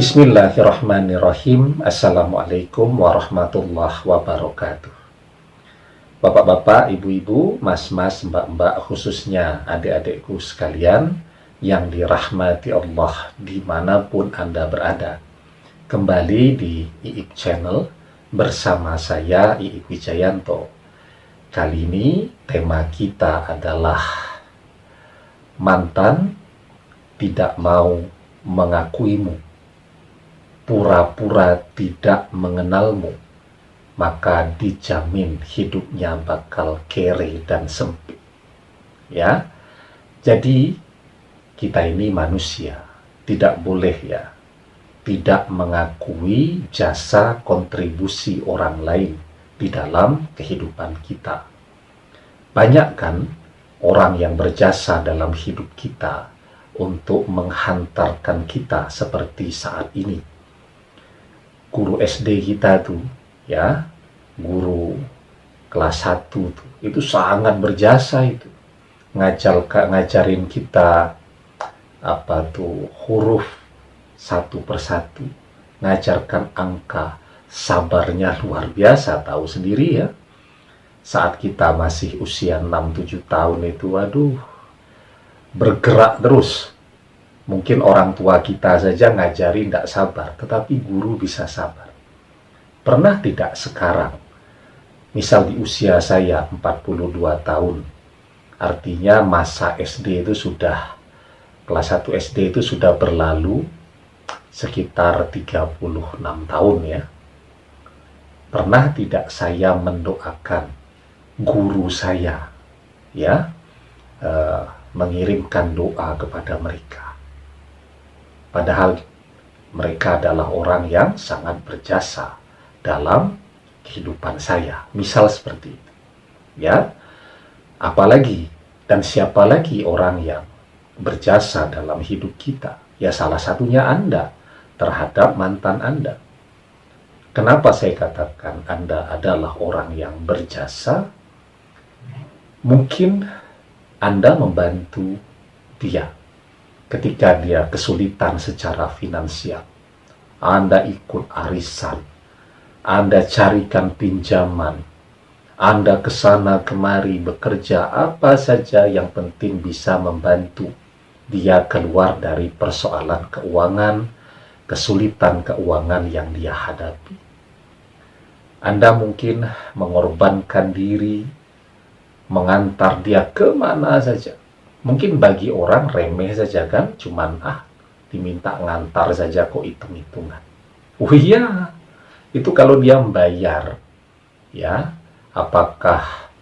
Bismillahirrahmanirrahim. Assalamualaikum warahmatullahi wabarakatuh. Bapak-bapak, ibu-ibu, mas-mas, mbak-mbak, khususnya adik-adikku sekalian yang dirahmati Allah dimanapun Anda berada. Kembali di IIK Channel bersama saya, IIK Wijayanto. Kali ini tema kita adalah mantan tidak mau mengakuimu, pura-pura tidak mengenalmu, maka dijamin hidupnya bakal kere dan sempit. Ya, jadi kita ini manusia, tidak boleh ya tidak mengakui jasa kontribusi orang lain di dalam kehidupan kita. Banyak kan orang yang berjasa dalam hidup kita untuk menghantarkan kita seperti saat ini. Guru SD kita tuh, ya, guru kelas 1 tuh, itu sangat berjasa itu. Ngajarin kita huruf satu persatu, ngajarkan angka, sabarnya luar biasa, tahu sendiri ya. Saat kita masih usia 6-7 tahun itu, bergerak terus. Mungkin orang tua kita saja ngajari tidak sabar, tetapi guru bisa sabar. Pernah tidak sekarang, misal di usia saya 42 tahun, artinya masa SD itu sudah, kelas 1 SD itu sudah berlalu sekitar 36 tahun ya. Pernah tidak saya mendoakan guru saya, ya, mengirimkan doa kepada mereka? Padahal mereka adalah orang yang sangat berjasa dalam kehidupan saya. Misal seperti itu. Ya, apalagi dan siapa lagi orang yang berjasa dalam hidup kita? Ya, salah satunya Anda terhadap mantan Anda. Kenapa saya katakan Anda adalah orang yang berjasa? Mungkin Anda membantu dia ketika dia kesulitan secara finansial. Anda ikut arisan, Anda carikan pinjaman, Anda kesana kemari bekerja, apa saja yang penting bisa membantu dia keluar dari persoalan keuangan, kesulitan keuangan yang dia hadapi. Anda mungkin mengorbankan diri, mengantar dia kemana saja. Mungkin bagi orang remeh saja kan, cuman diminta ngantar saja kok hitung-hitungan. Oh iya, itu kalau dia membayar, ya, apakah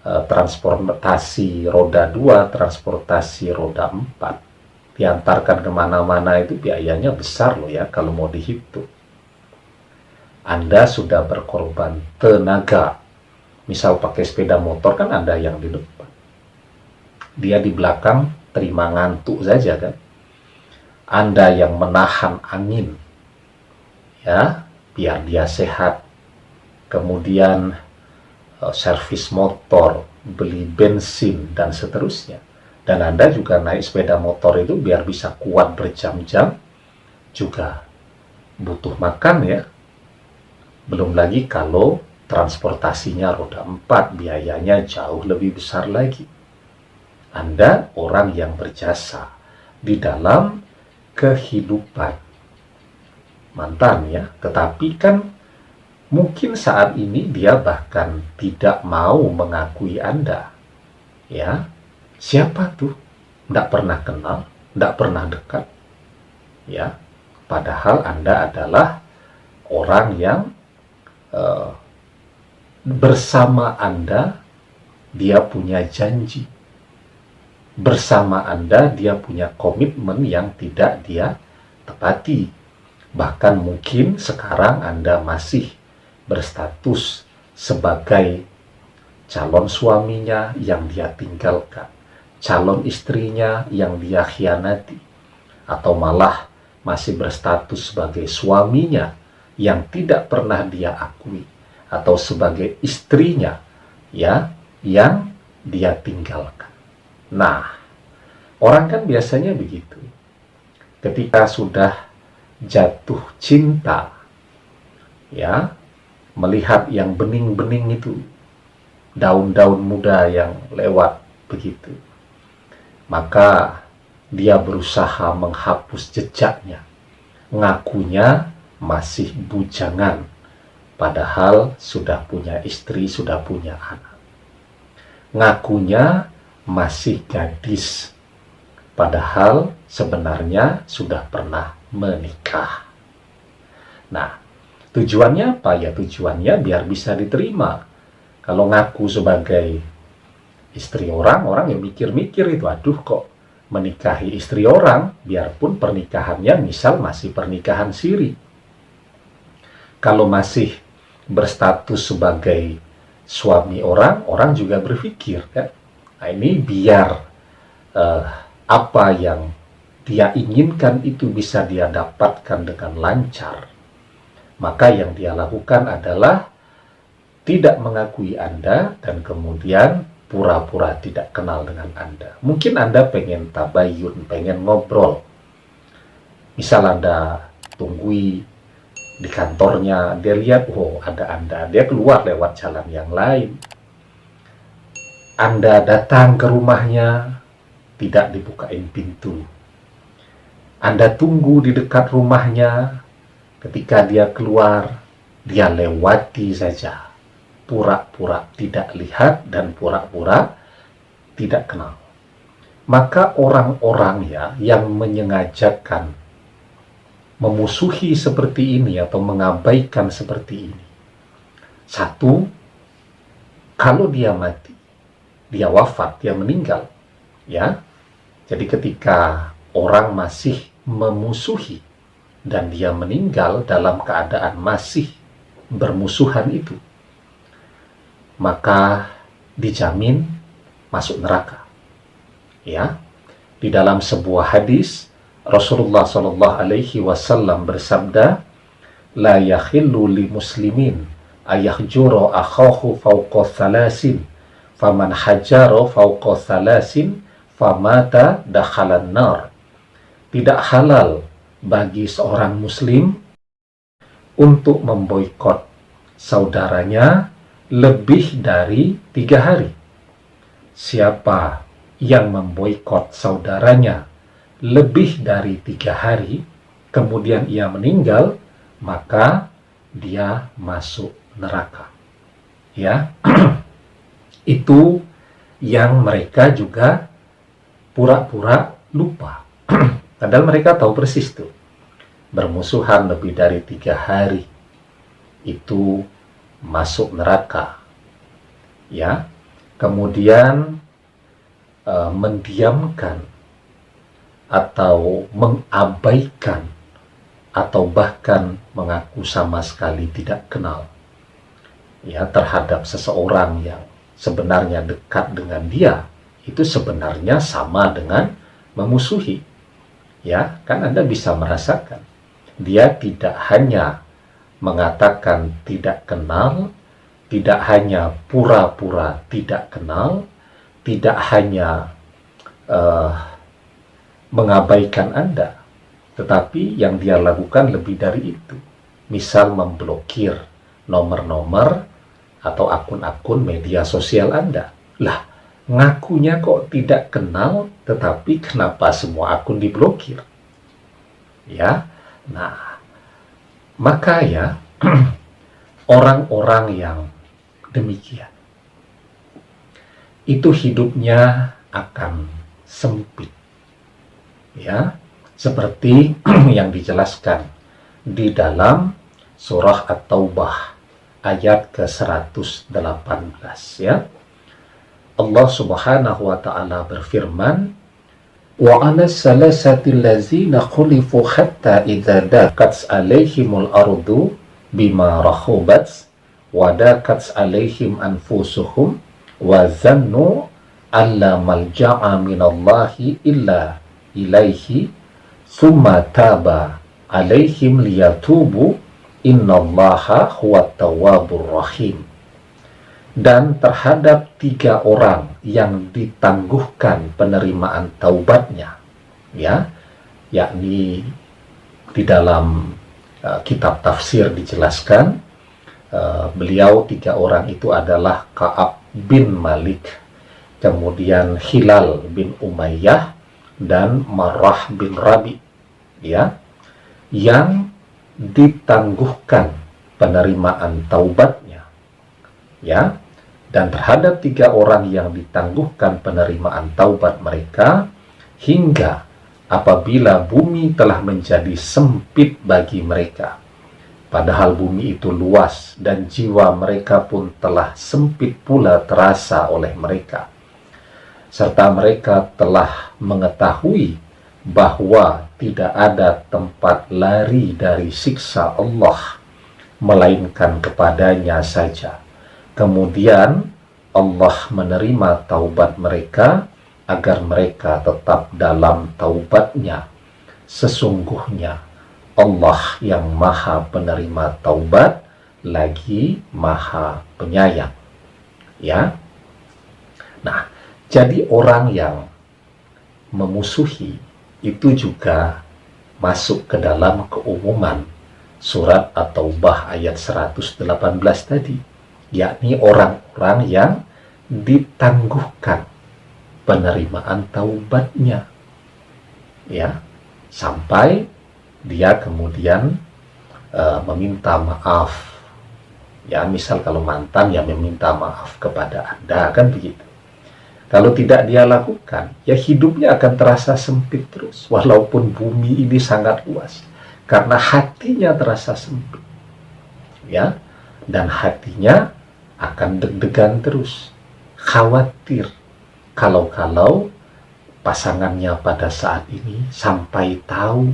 transportasi roda 2, transportasi roda 4, diantarkan kemana-mana itu biayanya besar loh ya kalau mau dihitung. Anda sudah berkorban tenaga, misal pakai sepeda motor kan Anda yang di depan, dia di belakang terima ngantuk saja kan. Anda yang menahan angin, ya, biar dia sehat. Kemudian servis motor, beli bensin, dan seterusnya. Dan Anda juga naik sepeda motor itu biar bisa kuat berjam-jam, juga butuh makan ya. Belum lagi kalau transportasinya roda 4, biayanya jauh lebih besar lagi. Anda orang yang berjasa di dalam kehidupan mantan ya, tetapi kan mungkin saat ini dia bahkan tidak mau mengakui Anda. Ya, siapa tuh? Tidak pernah kenal, tidak pernah dekat. Ya, padahal Anda adalah orang yang bersama Anda dia punya janji. Bersama Anda dia punya komitmen yang tidak dia tepati. Bahkan mungkin sekarang Anda masih berstatus sebagai calon suaminya yang dia tinggalkan, calon istrinya yang dia khianati, atau malah masih berstatus sebagai suaminya yang tidak pernah dia akui, atau sebagai istrinya ya yang dia tinggalkan. Nah, orang kan biasanya begitu. Ketika sudah jatuh cinta, ya, melihat yang bening-bening itu, daun-daun muda yang lewat begitu, maka dia berusaha menghapus jejaknya, ngakunya masih bujangan, padahal sudah punya istri, sudah punya anak. Ngakunya masih gadis, padahal sebenarnya sudah pernah menikah. Nah, tujuannya apa? Ya tujuannya biar bisa diterima. Kalau ngaku sebagai istri orang, orang yang mikir-mikir itu, aduh kok menikahi istri orang, biarpun pernikahannya misal masih pernikahan siri. Kalau masih berstatus sebagai suami orang, orang juga berpikir, kan? Nah, ini biar apa yang dia inginkan itu bisa dia dapatkan dengan lancar. Maka yang dia lakukan adalah tidak mengakui Anda dan kemudian pura-pura tidak kenal dengan Anda. Mungkin Anda pengen tabayun, pengen ngobrol. Misal Anda tunggui di kantornya, dia lihat, oh ada Anda, dia keluar lewat jalan yang lain. Anda datang ke rumahnya, tidak dibukain pintu. Anda tunggu di dekat rumahnya, ketika dia keluar, dia lewati saja. Pura-pura tidak lihat dan pura-pura tidak kenal. Maka orang-orang ya yang menyengajakan memusuhi seperti ini atau mengabaikan seperti ini. Satu, kalau dia mati, dia wafat, dia meninggal, ya. Jadi ketika orang masih memusuhi dan dia meninggal dalam keadaan masih bermusuhan itu, maka dijamin masuk neraka. Ya, di dalam sebuah hadis Rasulullah Shallallahu Alaihi Wasallam bersabda, la yakhillu li muslimin ayahjuro akhahu fauqa thalasin, faman hajaro fauqa thalasin, famata dakhalan nar. Tidak halal bagi seorang muslim untuk memboikot saudaranya lebih dari 3 hari. Siapa yang memboikot saudaranya lebih dari 3 hari, kemudian ia meninggal, maka dia masuk neraka. Ya, itu yang mereka juga pura-pura lupa. Padahal mereka tahu persis tuh, bermusuhan lebih dari 3 hari itu masuk neraka. Ya, kemudian mendiamkan atau mengabaikan atau bahkan mengaku sama sekali tidak kenal, ya, terhadap seseorang yang sebenarnya dekat dengan dia, itu sebenarnya sama dengan memusuhi. Ya, kan Anda bisa merasakan, dia tidak hanya mengatakan tidak kenal, tidak hanya pura-pura tidak kenal, tidak hanya mengabaikan Anda, tetapi yang dia lakukan lebih dari itu. Misal memblokir nomor-nomor atau akun-akun media sosial Anda. Lah, ngakunya kok tidak kenal, tetapi kenapa semua akun diblokir? Ya, nah, maka ya, orang-orang yang demikian itu hidupnya akan sempit. Ya, seperti yang dijelaskan di dalam surah At-Taubah ayat ke-118, ya. Allah Subhanahu wa taala berfirman, wa 'ala salasati allazina khulifu hatta idza daqat 'alaihimul ardu bima rahubat wa daqat 'alaihim anfusuhum wa zannu alla malja'a minallahi illa ilaihi summa taba 'alaihim liyatubu innallaha huwat tawwabur rahim. Dan terhadap 3 orang yang ditangguhkan penerimaan taubatnya, ya, yakni Di dalam kitab tafsir dijelaskan, beliau 3 orang itu adalah Ka'ab bin Malik, kemudian Hilal bin Umayyah, dan Marrah bin Rabi, ya, yang ditangguhkan penerimaan taubatnya, ya. Dan terhadap 3 orang yang ditangguhkan penerimaan taubat mereka hingga apabila bumi telah menjadi sempit bagi mereka, padahal bumi itu luas dan jiwa mereka pun telah sempit pula terasa oleh mereka, serta mereka telah mengetahui bahwa tidak ada tempat lari dari siksa Allah melainkan kepadanya saja. Kemudian Allah menerima taubat mereka agar mereka tetap dalam taubatnya. Sesungguhnya Allah yang maha penerima taubat lagi maha penyayang. Ya. Nah, jadi orang yang memusuhi itu juga masuk ke dalam keumuman surat At-Taubah ayat 118 tadi, yakni orang-orang yang ditangguhkan penerimaan taubatnya, ya, sampai dia kemudian meminta maaf, ya, misal kalau mantan ya meminta maaf kepada Anda, kan begitu. Kalau tidak dia lakukan, ya hidupnya akan terasa sempit terus, walaupun bumi ini sangat luas, karena hatinya terasa sempit, ya, dan hatinya akan deg-degan terus, khawatir kalau pasangannya pada saat ini sampai tahu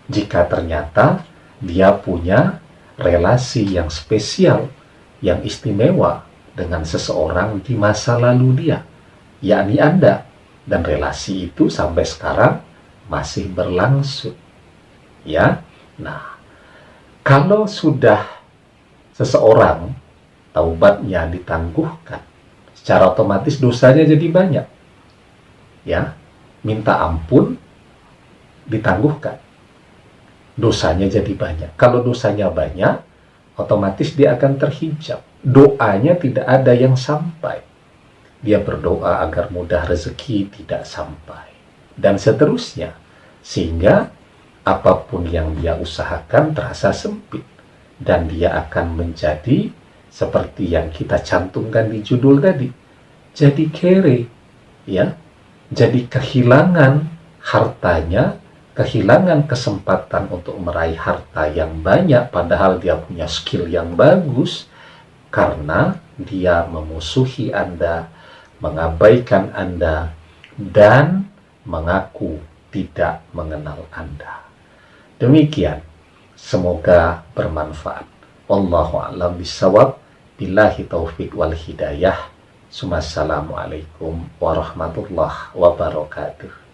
jika ternyata dia punya relasi yang spesial, yang istimewa dengan seseorang di masa lalu dia, yakni Anda, dan relasi itu sampai sekarang masih berlangsung, ya. Nah, kalau sudah seseorang taubatnya ditangguhkan, secara otomatis dosanya jadi banyak, ya. Minta ampun ditangguhkan, dosanya jadi banyak. Kalau dosanya banyak, otomatis dia akan terhijab, doanya tidak ada yang sampai. Dia berdoa agar mudah rezeki tidak sampai, dan seterusnya, sehingga apapun yang dia usahakan terasa sempit, dan dia akan menjadi seperti yang kita cantumkan di judul tadi, jadi kere, ya, jadi kehilangan hartanya, kehilangan kesempatan untuk meraih harta yang banyak, padahal dia punya skill yang bagus, karena dia memusuhi Anda, mengabaikan Anda, dan mengaku tidak mengenal Anda. Demikian, semoga bermanfaat. Wallahu a'lam bishawab. Billahi taufik wal hidayah. Assalamualaikum warahmatullahi wabarakatuh.